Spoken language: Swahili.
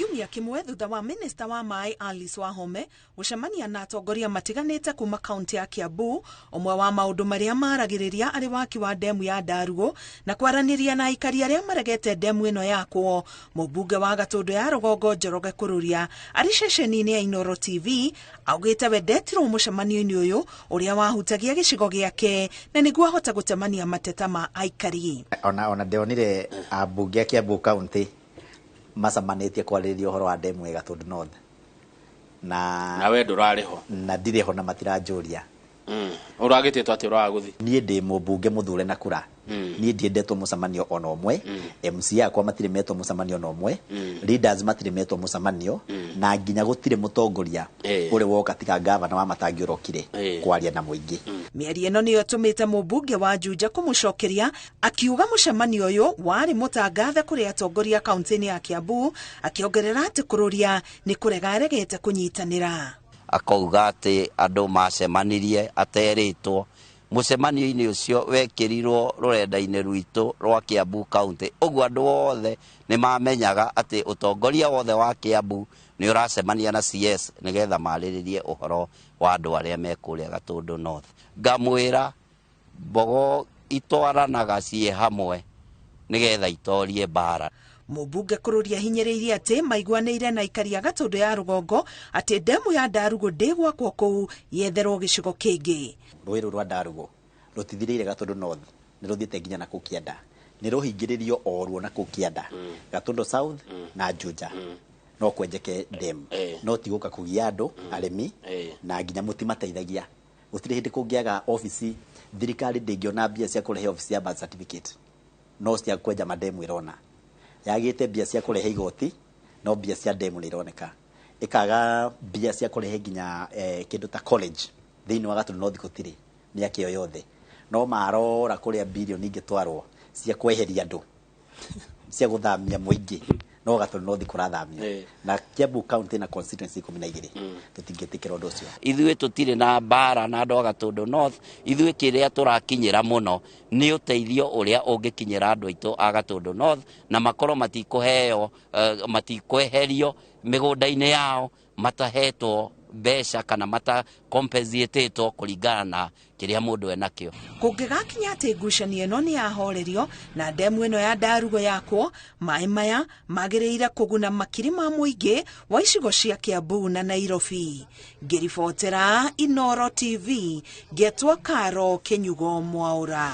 kiumia kimwe thutha wa minista wa mai Alice Wahome gucemania na atongoria matiganite kuma kaunti ya Kiambu, umwe wa maundu maria maragiriria ari waki wa demu ya Ndarugo na kwaraniria na aikari aria maregete demu ino yakwo. Mubunge wa Gatundu ya Rugongo Njoroge Kururia ari ceceni-ini ya Inooro TV augite we ndetirwo mucemanio-ini uyu uria wahutagia gicigo giake na niguo ahota gutemania mateta ma aikari. Ona ndionire ambunge a Kiambu County macamanĩtie kwarĩrĩria ũhoro wa demu ya Gatundu North na we ndũrarĩho na ndirĩho na matiranjũria ũragĩtĩtwo atĩ ũragũthi. Niĩ ndĩ mũmbunge mũthure na kura, niĩ ndiendetwo mũcemanio ona ũmwe, MC akwa matirĩ metwo mũcemanio ona ũmwe, leaders matirĩ metwo mũcemanio, na nginya gũtirĩ mũtongoria ũrĩ woka tiga gavana wa Matangi ũrokire kwaria na mũingĩ. Mĩario ĩno nĩyo ĩtũmĩte mũmbunge wa Juja kũmũcokeria akiuga mũcemanio ũyũ warĩ mũtangathe kũrĩ atongoria kaunti-inĩ ya Kiambu, akiongerera atĩ Kururia nĩ kũrega aregete kũnyitanĩra. Akauga atĩ andũ macemanirie aterĩtwo. Mũcemanio-inĩ ũcio wekĩrirwo rũrenda-inĩ rwitũ rwa Kiambu County, ũguo andũ othe nĩ mamenyaga atĩ ũtongoria wothe wa Kiambu nĩ ũracemania na CS nĩgetha marĩrĩrie ũhoro wa andũ arĩa me kũrĩa Gatundu North. Ngamwĩra mbogo itwaranaga ciĩ hamwe nĩgetha itorie mbara. Mubunge Kururia hinyĩrĩirie atĩ maiguanĩire na aikari a Gatundu ya Rugongo atĩ demu ya Ndarugo ndĩgwakwo kũu yetherwo gĩcigo kĩngĩ. Rũĩ rwa Ndarugo rũtithirĩire Gatundu North, nĩ rũthiĩte nginya na kũu Kĩanda, nĩ rũhingĩrĩrio oruo na kũu Kĩanda, Gatundu South na Juja no kwenjeke demu, no tigũka kũgia andũ arĩmi na nginya mũtimateithagia. Gũtirĩ hĩndĩ kũngĩaga ofici thirikari ndĩngĩona mbia cia kũrehe ofici ya birth certificate, no cia kwenja mademu ĩrona. Yagĩte mbia cia kũrehe igoti, no mbia cia demu nĩ ironeka. Ikaga mbia cia kũrehe nginya kĩndũ ta college thĩinĩ wa Gatundu North gũtirĩ mĩaka ĩyo yothe. No marora kũrĩa bilioni ingĩtwarwo cia kweheria andũ cia gũthamia mũingĩ, no Gatundu North kũrathamio na Kiambu County na constituency 12 tũtingĩtĩkĩra ũndũ ũcio. Ithuĩ tũtirĩ na mbara na andũ a Gatundu North, ithuĩ kĩrĩa tũrakinyĩra mũno nĩ ũteithio ũrĩa ũngĩkinyĩra andũ aitũ a Gatundu North na makorwo matikũheo matikweherio mĩgũnda-inĩ yao, matahetwo mbeca kana matakompensatetwo kũringana na kĩrĩa mũndũ enakĩo. Kũngĩgakinya atĩ ngucanio ĩno nĩ yahorerio na demu ĩno ya Ndarugo yakwo, maĩ maya magĩrĩire kũguna makiri ma mũingĩ wa icigo cia Kiambu na Nairobi. Ngĩribotera Inooro TV, Getwa Karo Kenyugo Mwaura.